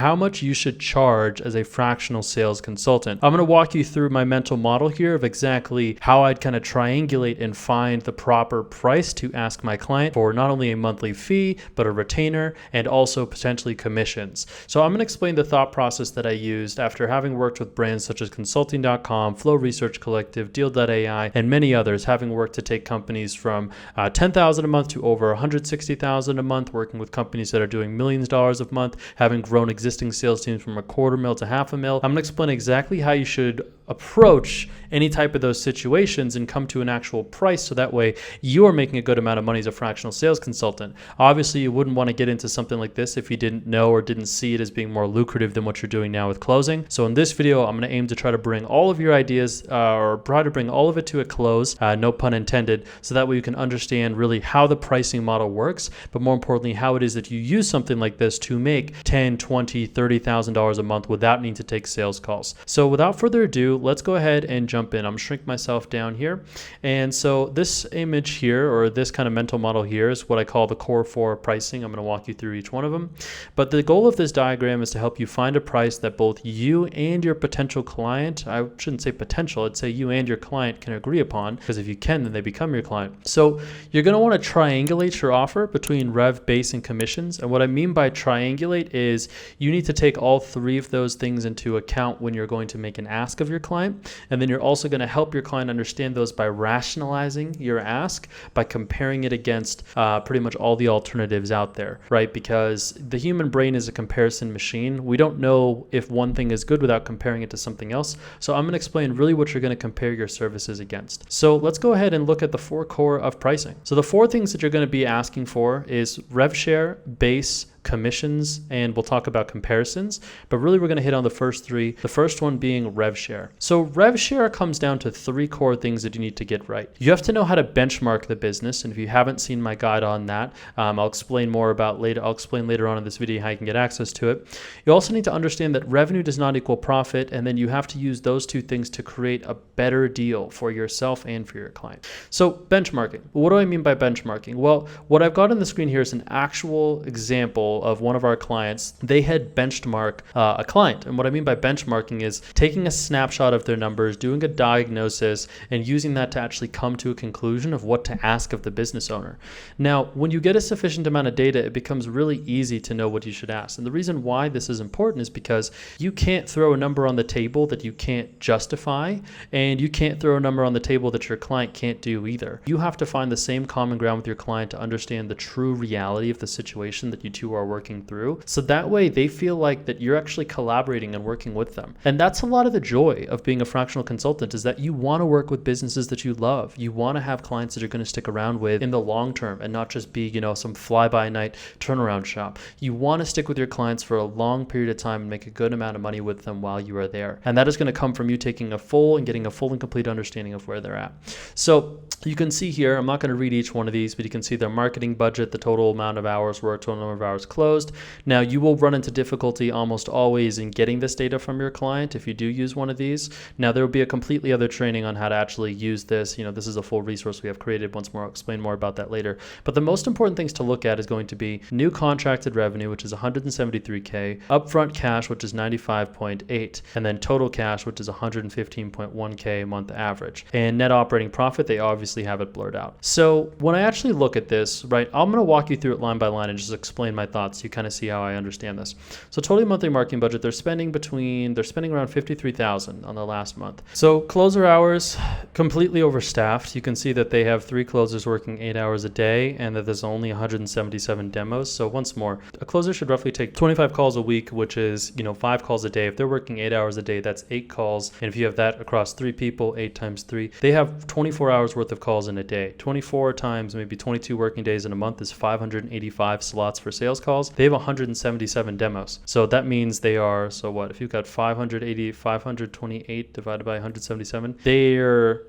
how much you should charge as a fractional sales consultant. I'm going to walk you through my mental model here of exactly how I'd kind of triangulate and find the proper price to ask my client for not only a monthly fee, but a retainer and also potentially commissions. So I'm going to explain the thought process that I used after having worked with brands such as consulting.com, Flow Research Collective, Deal.ai, and many others, having worked to take companies from $10,000 a month to over $160,000 a month, working with companies that are doing millions of dollars a month, having grown existing sales teams from $250,000 to $500,000. I'm going to explain exactly how you should approach any type of those situations and come to an actual price, so that way you're making a good amount of money as a fractional sales consultant. Obviously, you wouldn't want to get into something like this if you didn't know or didn't see it as being more lucrative than what you're doing now with closing. So in this video, I'm going to aim to try to bring all of your ideas or try to bring all of it to a close, no pun intended, so that way you can understand really how the pricing model works, but more importantly, how it is that you use something like this to make $10,000, $20,000, $30,000 a month without needing to take sales calls. So without further ado, let's go ahead and jump in. I'm gonna shrink myself down here. And so this image here, or this kind of mental model here, is what I call the core 4 pricing. I'm gonna walk you through each one of them. But the goal of this diagram is to help you find a price that both you and your potential client, I shouldn't say potential, I'd say you and your client can agree upon, because if you can, then they become your client. So you're gonna wanna triangulate your offer between rev, base, and commissions. And what I mean by triangulate is you need to take all 3 of those things into account when you're going to make an ask of your client. And then you're also going to help your client understand those by rationalizing your ask, by comparing it against pretty much all the alternatives out there, right? Because the human brain is a comparison machine. We don't know if one thing is good without comparing it to something else. So I'm going to explain really what you're going to compare your services against. So let's go ahead and look at the 4 core of pricing. So the 4 things that you're going to be asking for is rev share, base, commissions, and we'll talk about comparisons, but really we're going to hit on the first 3, the first one being rev share. So rev share comes down to 3 core things that you need to get right. You have to know how to benchmark the business, and if you haven't seen my guide on that, I'll explain later on in this video how you can get access to it. You also need to understand that revenue does not equal profit, and then you have to use those 2 things to create a better deal for yourself and for your client. So benchmarking. What do I mean by benchmarking? Well, what I've got on the screen here is an actual example of one of our clients. They had benchmarked a client. And what I mean by benchmarking is taking a snapshot of their numbers, doing a diagnosis, and using that to actually come to a conclusion of what to ask of the business owner. Now, when you get a sufficient amount of data, it becomes really easy to know what you should ask. And the reason why this is important is because you can't throw a number on the table that you can't justify, and you can't throw a number on the table that your client can't do either. You have to find the same common ground with your client to understand the true reality of the situation that you two are working through, so that way they feel like that you're actually collaborating and working with them. And that's a lot of the joy of being a fractional consultant, is that you want to work with businesses that you love. You want to have clients that you're going to stick around with in the long term and not just be, some fly-by-night turnaround shop. You want to stick with your clients for a long period of time and make a good amount of money with them while you are there. And that is going to come from you taking getting a full and complete understanding of where they're at. So you can see here, I'm not going to read each one of these, but you can see their marketing budget, the total amount of hours worked, total number of hours closed. Now, you will run into difficulty almost always in getting this data from your client if you do use one of these. Now, there will be a completely other training on how to actually use this. This is a full resource we have created. Once more, I'll explain more about that later. But the most important things to look at is going to be new contracted revenue, which is $173K, upfront cash, which is $95.8, and then total cash, which is $115.1K a month average. And net operating profit, they obviously have it blurred out. So when I actually look at this, right, I'm going to walk you through it line by line and just explain my thoughts. You kind of see how I understand this. So total monthly marketing budget, they're spending around $53,000 on the last month. So closer hours, completely overstaffed. You can see that they have 3 closers working 8 hours a day and that there's only 177 demos. So once more, a closer should roughly take 25 calls a week, which is, 5 calls a day. If they're working 8 hours a day, that's 8 calls. And if you have that across 3 people, 8 times 3, they have 24 hours worth of calls in a day. 24 times maybe 22 working days in a month is 585 slots for sales calls. They have 177 demos. So that means they are, if you've got 528 divided by 177, they're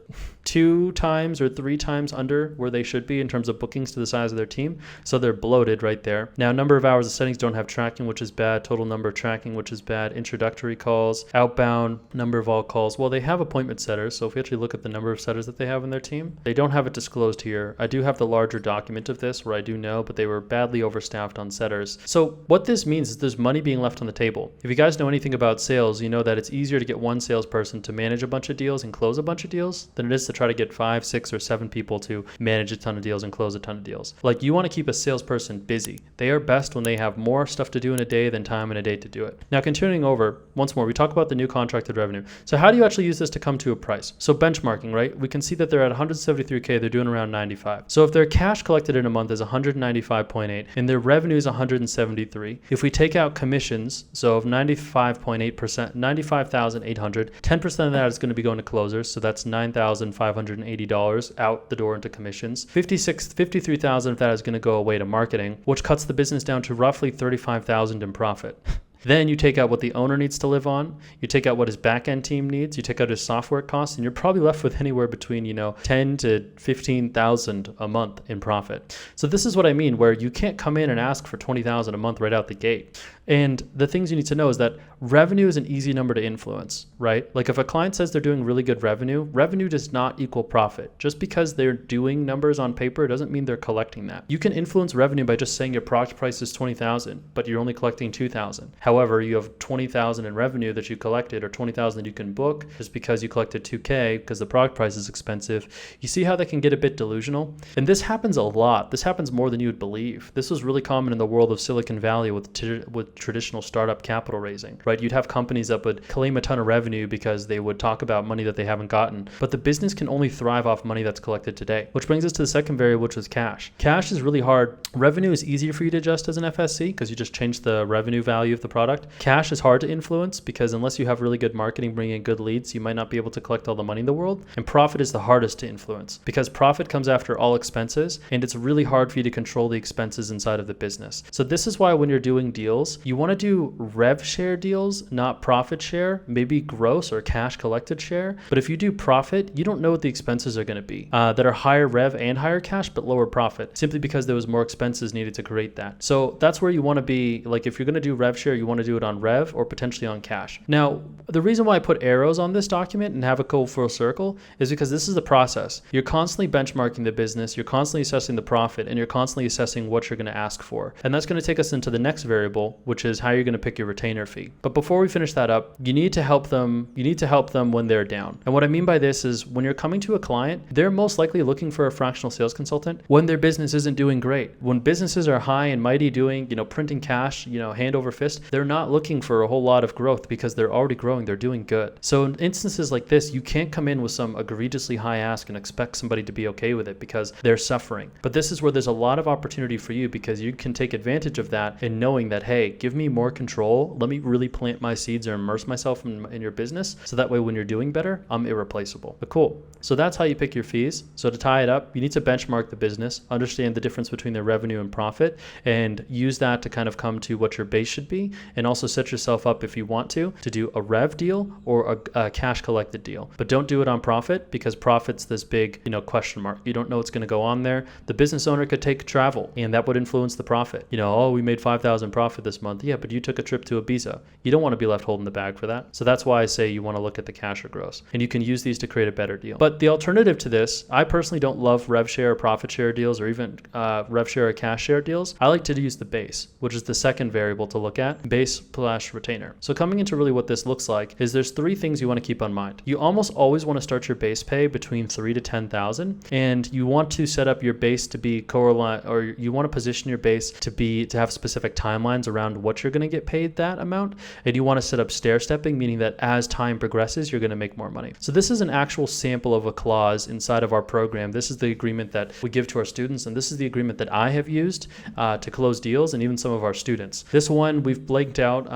2 times or 3 times under where they should be in terms of bookings to the size of their team. So they're bloated right there. Now, number of hours of settings don't have tracking, which is bad. Total number of tracking, which is bad. Introductory calls, outbound, number of all calls. Well, they have appointment setters. So if we actually look at the number of setters that they have in their team, they don't have it disclosed here. I do have the larger document of this where I do know, but they were badly overstaffed on setters. letters. So what this means is there's money being left on the table. If you guys know anything about sales, you know that it's easier to get one salesperson to manage a bunch of deals and close a bunch of deals than it is to try to get 5, 6, or 7 people to manage a ton of deals and close a ton of deals. Like, you want to keep a salesperson busy. They are best when they have more stuff to do in a day than time in a day to do it. Now, continuing over, once more, we talk about the new contracted revenue. So how do you actually use this to come to a price? So benchmarking, right? We can see that they're at 173K, they're doing around 95. So if their cash collected in a month is 195.8 and their revenue is 173, if we take out commissions, so of 95.8%, 95,800, 10% of that is going to be going to closers, so that's $9,580 out the door into commissions. 53,000 of that is going to go away to marketing, which cuts the business down to roughly 35,000 in profit. Then you take out what the owner needs to live on, you take out what his back-end team needs, you take out his software costs, and you're probably left with anywhere between, 10 to 15,000 a month in profit. So this is what I mean, where you can't come in and ask for 20,000 a month right out the gate. And the things you need to know is that revenue is an easy number to influence, right? Like, if a client says they're doing really good revenue, revenue does not equal profit. Just because they're doing numbers on paper doesn't mean they're collecting that. You can influence revenue by just saying your product price is 20,000, but you're only collecting 2,000. However, you have 20,000 in revenue that you collected, or 20,000 that you can book just because you collected 2K because the product price is expensive. You see how that can get a bit delusional? And this happens a lot. This happens more than you would believe. This was really common in the world of Silicon Valley with traditional startup capital raising, right? You'd have companies that would claim a ton of revenue because they would talk about money that they haven't gotten, but the business can only thrive off money that's collected today, which brings us to the second variable, which is cash. Cash is really hard. Revenue is easier for you to adjust as an FSC because you just change the revenue value of the product. Cash is hard to influence because unless you have really good marketing bringing in good leads, you might not be able to collect all the money in the world. And profit is the hardest to influence because profit comes after all expenses, and it's really hard for you to control the expenses inside of the business. So this is why when you're doing deals, you want to do Rev Share deals, not profit share, maybe gross or cash collected share. But if you do profit, you don't know what the expenses are going to be that are higher rev and higher cash, but lower profit, simply because there was more expenses needed to create that. So that's where you want to be. Like, if you're going to do Rev Share, you want to do it on rev or potentially on cash. Now, the reason why I put arrows on this document and have it go full circle is because this is the process. You're constantly benchmarking the business, you're constantly assessing the profit, and you're constantly assessing what you're going to ask for. And that's going to take us into the next variable, which is how you're going to pick your retainer fee. But before we finish that up, you need to help them when they're down. And what I mean by this is when you're coming to a client, they're most likely looking for a fractional sales consultant when their business isn't doing great. When businesses are high and mighty doing, printing cash, hand over fist, they're not looking for a whole lot of growth because they're already growing, they're doing good. So in instances like this, you can't come in with some egregiously high ask and expect somebody to be okay with it because they're suffering. But this is where there's a lot of opportunity for you because you can take advantage of that in knowing that, hey, give me more control. Let me really plant my seeds or immerse myself in your business. So that way when you're doing better, I'm irreplaceable. But cool. So that's how you pick your fees. So to tie it up, you need to benchmark the business, understand the difference between their revenue and profit, and use that to kind of come to what your base should be, and also set yourself up if you want to do a rev deal or a cash collected deal. But don't do it on profit because profit's this big, question mark. You don't know what's going to go on there. The business owner could take travel and that would influence the profit. We made 5,000 profit this month. Yeah, but you took a trip to Ibiza. You don't want to be left holding the bag for that. So that's why I say you want to look at the cash or gross, and you can use these to create a better deal. But the alternative to this, I personally don't love rev share or profit share deals or even rev share or cash share deals. I like to use the base, which is the second variable to look at, base/retainer. So coming into really what this looks like is there's 3 things you want to keep on mind. You almost always want to start your base pay between 3 to 10,000, and you want to set up your base to be correlate, or you want to position your base to have specific timelines around what you're going to get paid that amount, and you want to set up stair stepping, meaning that as time progresses, you're going to make more money. So this is an actual sample of a clause inside of our program. This is the agreement that we give to our students, and this is the agreement that I have used to close deals, and even some of our students. This one we've blanked out.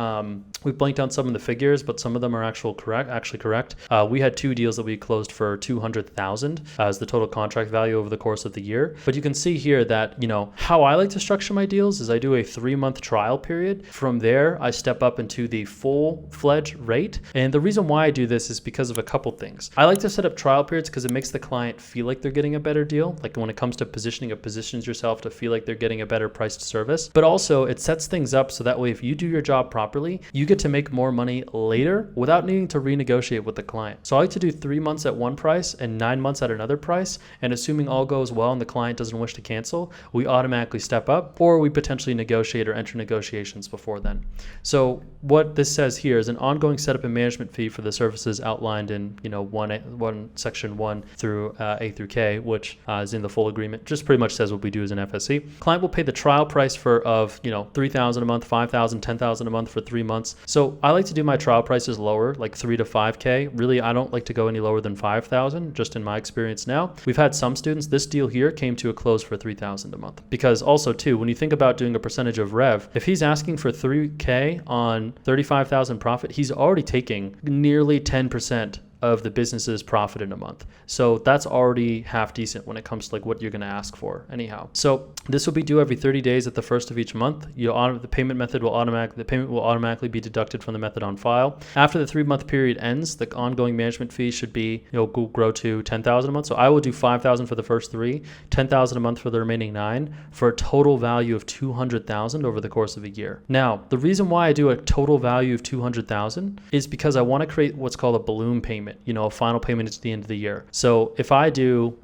We've blanked out some of the figures, but some of them are actually correct. We had 2 deals that we closed for $200,000 as the total contract value over the course of the year. But you can see here that, how I like to structure my deals is I do a 3-month trial period. From there, I step up into the full-fledged rate. And the reason why I do this is because of a couple things. I like to set up trial periods because it makes the client feel like they're getting a better deal. Like when it comes to positioning, it positions yourself to feel like they're getting a better priced service. But also it sets things up so that way if you do your job properly, you get get to make more money later without needing to renegotiate with the client. So I like to do 3 months at one price and 9 months at another price. And assuming all goes well and the client doesn't wish to cancel, we automatically step up, or we potentially negotiate or enter negotiations before then. So what this says here is an ongoing setup and management fee for the services outlined in section 1 through A through K, which is in the full agreement. Just pretty much says what we do as an FSC. Client will pay the trial price of $3,000 a month, $5,000, $10,000 a month for 3 months. So I like to do my trial prices lower, like $3,000 to $5,000. Really, I don't like to go any lower than $5,000, just in my experience now. We've had some students, this deal here came to a close for $3,000 a month. Because also too, when you think about doing a percentage of rev, if he's asking for $3,000 on $35,000 profit, he's already taking nearly 10% of the business's profit in a month. So that's already half decent when it comes to like what you're going to ask for anyhow. So this will be due every 30 days at the first of each month. The payment will automatically be deducted from the method on file. After the 3-month period ends, the ongoing management fee should be, grow to $10,000 a month. So I will do $5,000 for the first 3, $10,000 a month for the remaining 9, for a total value of $200,000 over the course of a year. Now, the reason why I do a total value of $200,000 is because I want to create what's called a balloon payment. A final payment at the end of the year. So if I do,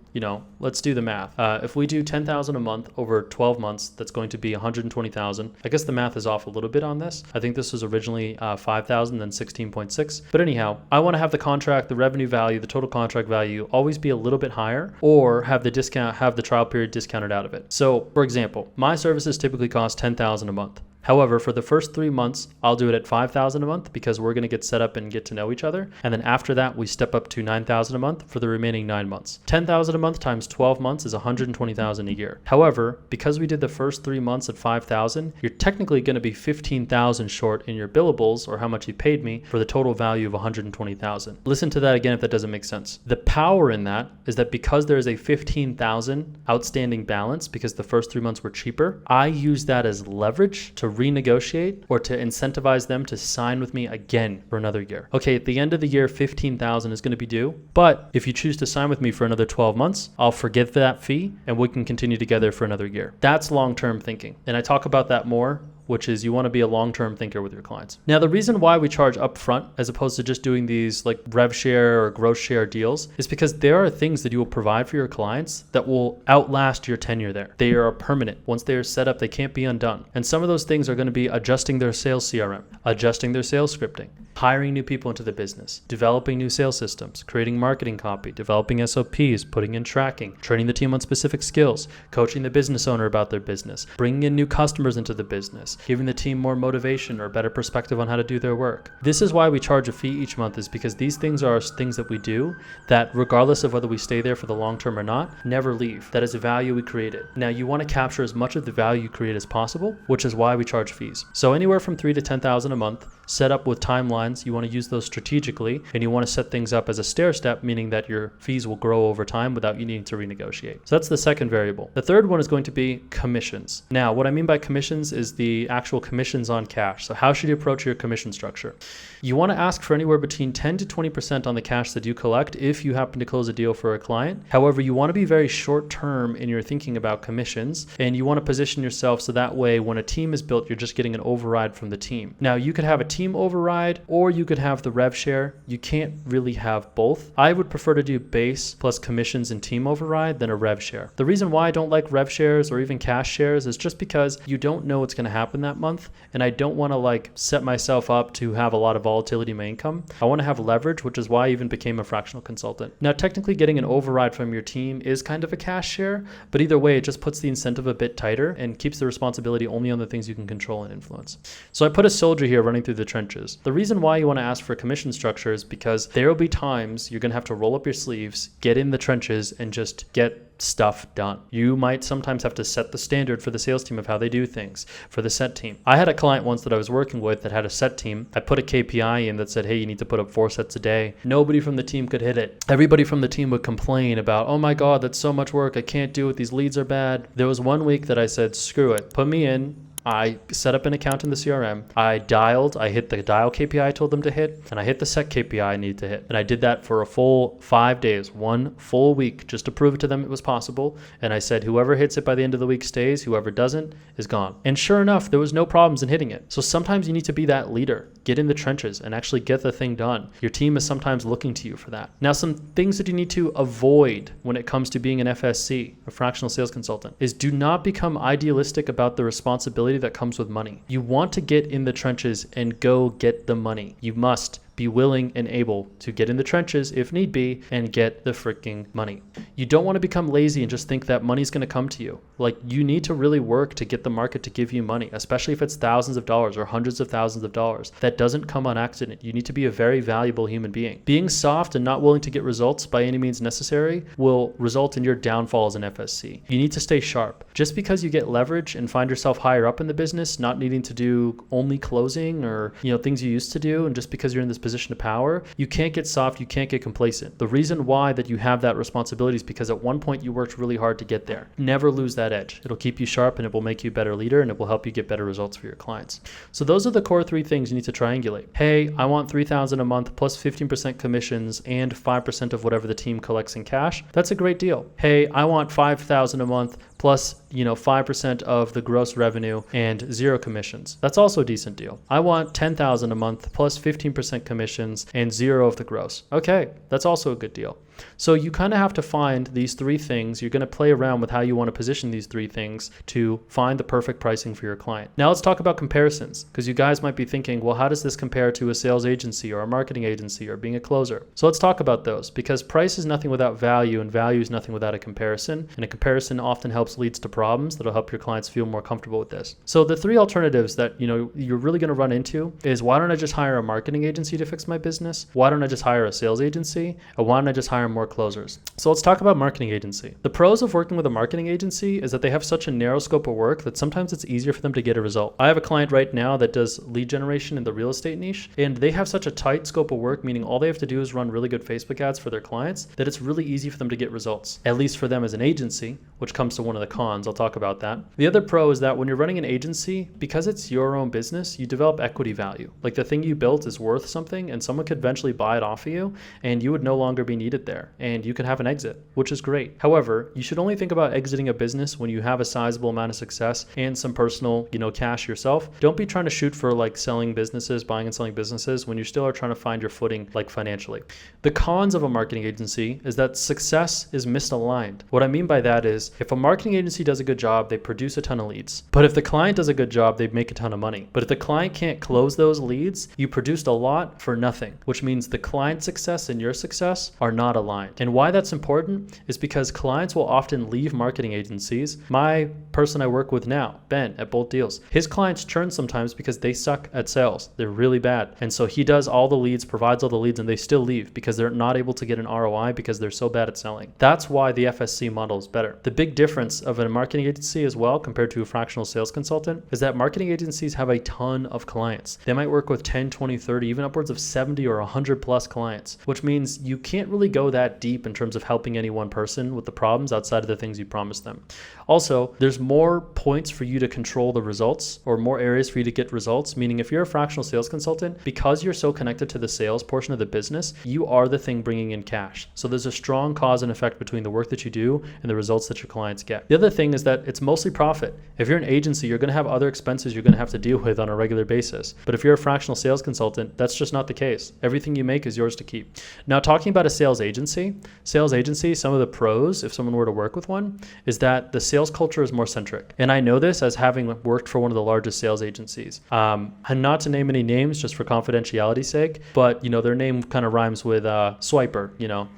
let's do the math. If we do $10,000 a month over 12 months, that's going to be $120,000. I guess the math is off a little bit on this. I think this was originally $5,000, then 16.6. But anyhow, I want to have the revenue value, the total contract value always be a little bit higher, or have the trial period discounted out of it. So for example, my services typically cost $10,000 a month. However, for the first 3 months, I'll do it at $5,000 a month because we're going to get set up and get to know each other. And then after that, we step up to $9,000 a month for the remaining 9 months. $10,000 a month times 12 months is $120,000 a year. However, because we did the first 3 months at $5,000, you're technically going to be $15,000 short in your billables, or how much you paid me, for the total value of $120,000. Listen to that again if that doesn't make sense. The power in that is that because there is a $15,000 outstanding balance because the first 3 months were cheaper, I use that as leverage to renegotiate or to incentivize them to sign with me again for another year. Okay, at the end of the year, $15,000 is going to be due, but if you choose to sign with me for another 12 months, I'll forgive that fee and we can continue together for another year. That's long-term thinking. And I talk about that more, which is you want to be a long-term thinker with your clients. Now, the reason why we charge upfront as opposed to just doing these like Rev Share or gross share deals is because there are things that you will provide for your clients that will outlast your tenure there. They are permanent. Once they are set up, they can't be undone. And some of those things are going to be adjusting their sales CRM, adjusting their sales scripting, hiring new people into the business, developing new sales systems, creating marketing copy, developing SOPs, putting in tracking, training the team on specific skills, coaching the business owner about their business, bringing in new customers into the business, giving the team more motivation or better perspective on how to do their work. This is why we charge a fee each month, is because these things are things that we do that, regardless of whether we stay there for the long term or not, never leave. That is a value we created. Now, you want to capture as much of the value you create as possible, which is why we charge fees. So anywhere from $3,000 to $10,000 a month, set up with timelines. You want to use those strategically, and you want to set things up as a stair step, meaning that your fees will grow over time without you needing to renegotiate. So that's the second variable. The third one is going to be commissions. Now, what I mean by commissions is the actual commissions on cash. So how should you approach your commission structure? You want to ask for anywhere between 10 to 20% on the cash that you collect if you happen to close a deal for a client. However, you want to be very short term in your thinking about commissions, and you want to position yourself so that way when a team is built, you're just getting an override from the team. Now, you could have a team override or you could have the rev share. You can't really have both. I would prefer to do base plus commissions and team override than a rev share. The reason why I don't like rev shares or even cash shares is just because you don't know what's going to happen that month, and I don't want to set myself up to have a lot of volatility in my income. I want to have leverage, which is why I even became a fractional consultant. Now, technically getting an override from your team is kind of a cash share, but either way, it just puts the incentive a bit tighter and keeps the responsibility only on the things you can control and influence. So I put a soldier here running through the trenches. The reason why you want to ask for a commission structure is because there will be times you're going to have to roll up your sleeves, get in the trenches, and just get stuff done. You might sometimes have to set the standard for the sales team of how they do things for the set team. I had a client once that I was working with that had a set team. I put a KPI in that said, hey, you need to put up 4 sets a day. Nobody from the team could hit it. Everybody from the team would complain about, oh my God, that's so much work. I can't do it. These leads are bad. There was one week that I said, screw it. Put me in. I set up an account in the CRM. I hit the dial KPI I told them to hit, and I hit the set KPI I needed to hit. And I did that for a full 5 days, 1 full week, just to prove to them it was possible. And I said, whoever hits it by the end of the week stays, whoever doesn't is gone. And sure enough, there was no problems in hitting it. So sometimes you need to be that leader, get in the trenches and actually get the thing done. Your team is sometimes looking to you for that. Now, some things that you need to avoid when it comes to being an FSC, a fractional sales consultant, is do not become idealistic about the responsibility that comes with money. You want to get in the trenches and go get the money. You must be willing and able to get in the trenches if need be and get the freaking money. You don't want to become lazy and just think that money's going to come to you. Like, you need to really work to get the market to give you money, especially if it's thousands of dollars or hundreds of thousands of dollars. That doesn't come on accident. You need to be a very valuable human being. Being soft and not willing to get results by any means necessary will result in your downfall as an FSC. You need to stay sharp. Just because you get leverage and find yourself higher up in the business, not needing to do only closing or things you used to do, and just because you're in this position of power, you can't get soft, you can't get complacent. The reason why that you have that responsibility is because at one point you worked really hard to get there. Never lose that edge. It'll keep you sharp and it will make you a better leader and it will help you get better results for your clients. So those are the core 3 things you need to triangulate. Hey, I want $3,000 a month plus 15% commissions and 5% of whatever the team collects in cash. That's a great deal. Hey, I want $5,000 a month plus 5% of the gross revenue and 0 commissions. That's also a decent deal. I want $10,000 a month plus 15% commissions and 0 of the gross. Okay, that's also a good deal. So you kind of have to find these 3 things. You're going to play around with how you want to position these 3 things to find the perfect pricing for your client. Now let's talk about comparisons, because you guys might be thinking, well, how does this compare to a sales agency or a marketing agency or being a closer? So let's talk about those, because price is nothing without value and value is nothing without a comparison. And a comparison often leads to problems that'll help your clients feel more comfortable with this. So the 3 alternatives that you're really going to run into is, why don't I just hire a marketing agency to fix my business? Why don't I just hire a sales agency? And why don't I just hire more closers? So let's talk about marketing agency. The pros of working with a marketing agency is that they have such a narrow scope of work that sometimes it's easier for them to get a result. I have a client right now that does lead generation in the real estate niche, and they have such a tight scope of work, meaning all they have to do is run really good Facebook ads for their clients, that it's really easy for them to get results, at least for them as an agency, which comes to one of the cons. I'll talk about that. The other pro is that when you're running an agency, because it's your own business, you develop equity value. Like, the thing you built is worth something and someone could eventually buy it off of you and you would no longer be needed there and you could have an exit, which is great. However, you should only think about exiting a business when you have a sizable amount of success and some personal, cash yourself. Don't be trying to shoot for like selling businesses, buying and selling businesses when you still are trying to find your footing like financially. The cons of a marketing agency is that success is misaligned. What I mean by that is, if a marketing agency does a good job, they produce a ton of leads. But if the client does a good job, they make a ton of money. But if the client can't close those leads, you produced a lot for nothing, which means the client's success and your success are not aligned. And why that's important is because clients will often leave marketing agencies. My person I work with now, Ben at Bolt Deals, his clients churn sometimes because they suck at sales. They're really bad. And so he does all the leads, provides all the leads, and they still leave because they're not able to get an ROI because they're so bad at selling. That's why the FSC model is better. The big difference of a marketing agency as well compared to a fractional sales consultant is that marketing agencies have a ton of clients. They might work with 10, 20, 30, even upwards of 70 or 100 plus clients, which means you can't really go that deep in terms of helping any one person with the problems outside of the things you promised them. Also, there's more points for you to control the results, or more areas for you to get results, meaning if you're a fractional sales consultant, because you're so connected to the sales portion of the business, you are the thing bringing in cash. So there's a strong cause and effect between the work that you do and the results that your clients get. The other thing is that it's mostly profit. If you're an agency, you're going to have other expenses you're going to have to deal with on a regular basis. But if you're a fractional sales consultant, that's just not the case. Everything you make is yours to keep. Now, talking about a sales agency, some of the pros, if someone were to work with one, is that the sales culture is more centric. And I know this as having worked for one of the largest sales agencies. And not to name any names just for confidentiality's sake, but their name kind of rhymes with swiper,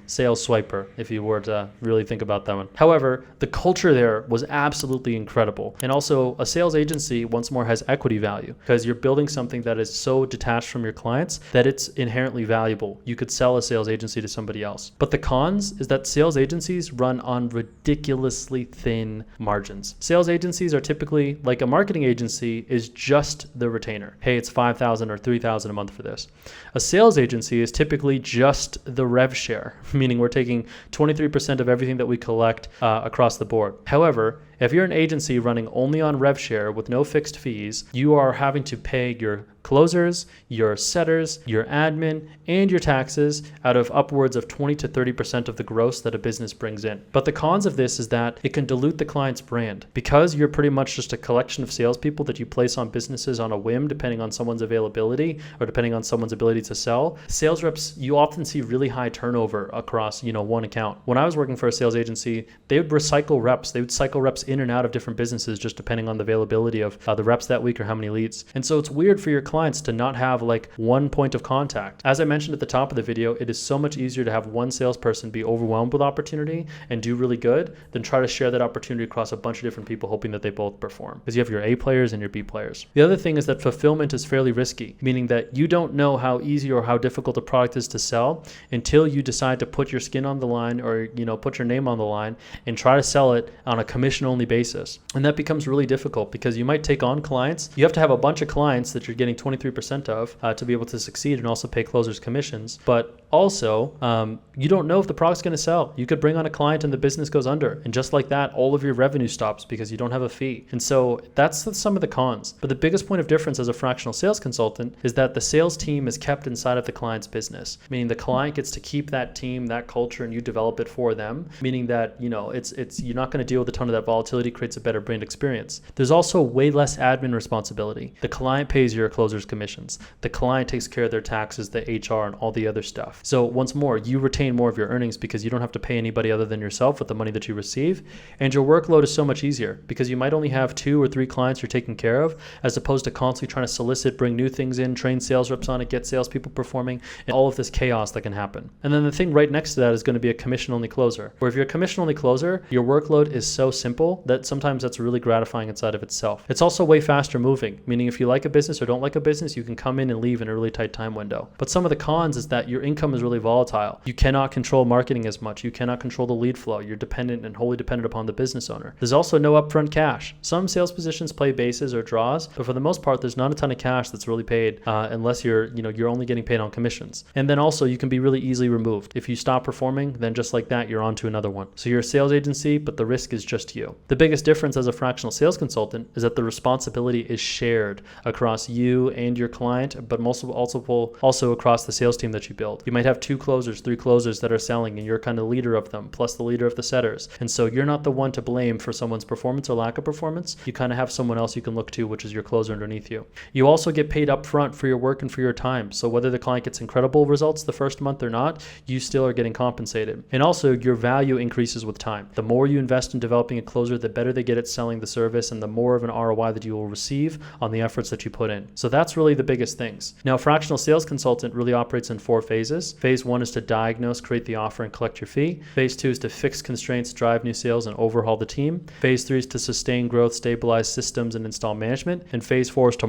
sales swiper, if you were to really think about that one. However, the culture there was absolutely incredible. And also, a sales agency, once more, has equity value because you're building something that is so detached from your clients that it's inherently valuable. You could sell a sales agency to somebody else. But the cons is that sales agencies run on ridiculously thin margins. Sales agencies are typically, like a marketing agency, is just the retainer. Hey, it's $5,000 or $3,000 a month for this. A sales agency is typically just the Rev Share, meaning we're taking 23% of everything that we collect across the board. However, If you're an agency running only on Rev Share with no fixed fees, you are having to pay your closers, your setters, your admin, and your taxes out of upwards of 20 to 30% of the gross that a business brings in. But the cons of this is that it can dilute the client's brand. Because you're pretty much just a collection of salespeople that you place on businesses on a whim, depending on someone's availability or depending on someone's ability to sell. Sales reps, you often see really high turnover across, one account. When I was working for a sales agency, they would recycle reps. They would cycle reps in and out of different businesses just depending on the availability of the reps that week or how many leads. And so it's weird for your clients to not have like one point of contact. As I mentioned at the top of the video, it is so much easier to have one salesperson be overwhelmed with opportunity and do really good than try to share that opportunity across a bunch of different people hoping that they both perform. Because you have your A players and your B players. The other thing is that fulfillment is fairly risky, meaning that you don't know how easy or how difficult a product is to sell until you decide to put your skin on the line or put your name on the line and try to sell it on a commission only basis. And that becomes really difficult because you might take on clients. You have to have a bunch of clients that you're getting 23% of to be able to succeed and also pay closers commissions. But also, you don't know if the product's going to sell. You could bring on a client and the business goes under. And just like that, all of your revenue stops because you don't have a fee. And so that's some of the cons. But the biggest point of difference as a fractional sales consultant is that the sales team is kept inside of the client's business, meaning the client gets to keep that team, that culture, and you develop it for them, meaning that, it's you're not going to deal with a ton of that volatility, creates a better brand experience. There's also way less admin responsibility. The client pays your closers commissions. The client takes care of their taxes, the HR, and all the other stuff. So once more, you retain more of your earnings because you don't have to pay anybody other than yourself with the money that you receive. And your workload is so much easier because you might only have 2 or 3 clients you're taking care of, as opposed to constantly trying to solicit, bring new things in, train sales reps on it, get salespeople performing, and all of this chaos that can happen. And then the thing right next to that is going to be a commission-only closer, where if you're a commission-only closer, your workload is so simple that sometimes that's really gratifying inside of itself. It's also way faster moving, meaning if you like a business or don't like a business, you can come in and leave in a really tight time window. But some of the cons is that your income is really volatile. You cannot control marketing as much. You cannot control the lead flow. You're dependent and wholly dependent upon the business owner. There's also no upfront cash. Some sales positions play bases or draws, but for the most part, there's not a ton of cash that's really paid unless you're only getting paid on commissions. And then also you can be really easily removed. If you stop performing, then just like that, you're on to another one. So you're a sales agency, but the risk is just you. The biggest difference as a fractional sales consultant is that the responsibility is shared across you and your client, but also across the sales team that you build. You might have 2 closers, 3 closers that are selling, and you're kind of the leader of them, plus the leader of the setters. And so you're not the one to blame for someone's performance or lack of performance. You kind of have someone else you can look to, which is your closer underneath you. You also get paid up front for your work and for your time. So whether the client gets incredible results the first month or not, you still are getting compensated. And also your value increases with time. The more you invest in developing a closer, the better they get at selling the service and the more of an ROI that you will receive on the efforts that you put in. So that's really the biggest things. Now, fractional sales consultant really operates in 4 phases. Phase 1 is to diagnose, create the offer, and collect your fee. Phase 2 is to fix constraints, drive new sales, and overhaul the team. Phase 3 is to sustain growth, stabilize systems, and install management. And phase 4 is to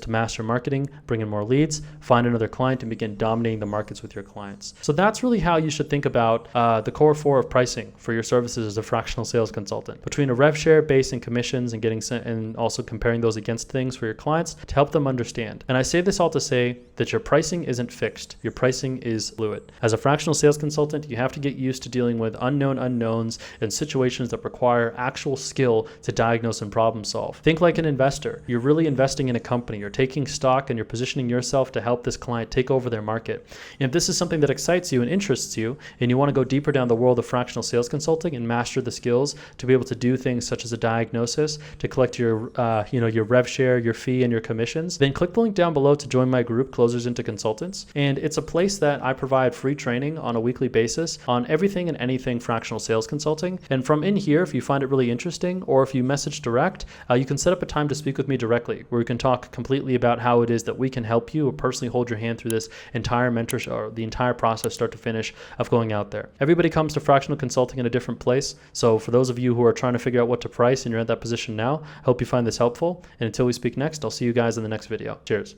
master marketing, bring in more leads, find another client, and begin dominating the markets with your clients. So that's really how you should think about the core 4 of pricing for your services as a fractional sales consultant. Between a rev share, base, and commissions, and also comparing those against things for your clients to help them understand. And I say this all to say that your pricing isn't fixed. Your pricing is fluid. As a fractional sales consultant, you have to get used to dealing with unknown unknowns and situations that require actual skill to diagnose and problem solve. Think like an investor. You're really investing in a company. You're taking stock and you're positioning yourself to help this client take over their market. And if this is something that excites you and interests you, and you want to go deeper down the world of fractional sales consulting and master the skills to be able to do things such as a diagnosis, to collect your rev share, your fee, and your commissions, then click the link down below to join my group, Closers into Consultants. And it's a place that I provide free training on a weekly basis on everything and anything fractional sales consulting. And from in here, if you find it really interesting, or if you message direct, you can set up a time to speak with me directly, where we can talk completely about how it is that we can help you or personally hold your hand through this entire mentorship or the entire process, start to finish, of going out there. Everybody comes to fractional consulting in a different place. So for those of you who are trying to figure out what to price and you're at that position now, I hope you find this helpful. And until we speak next, I'll see you guys in the next video. Cheers.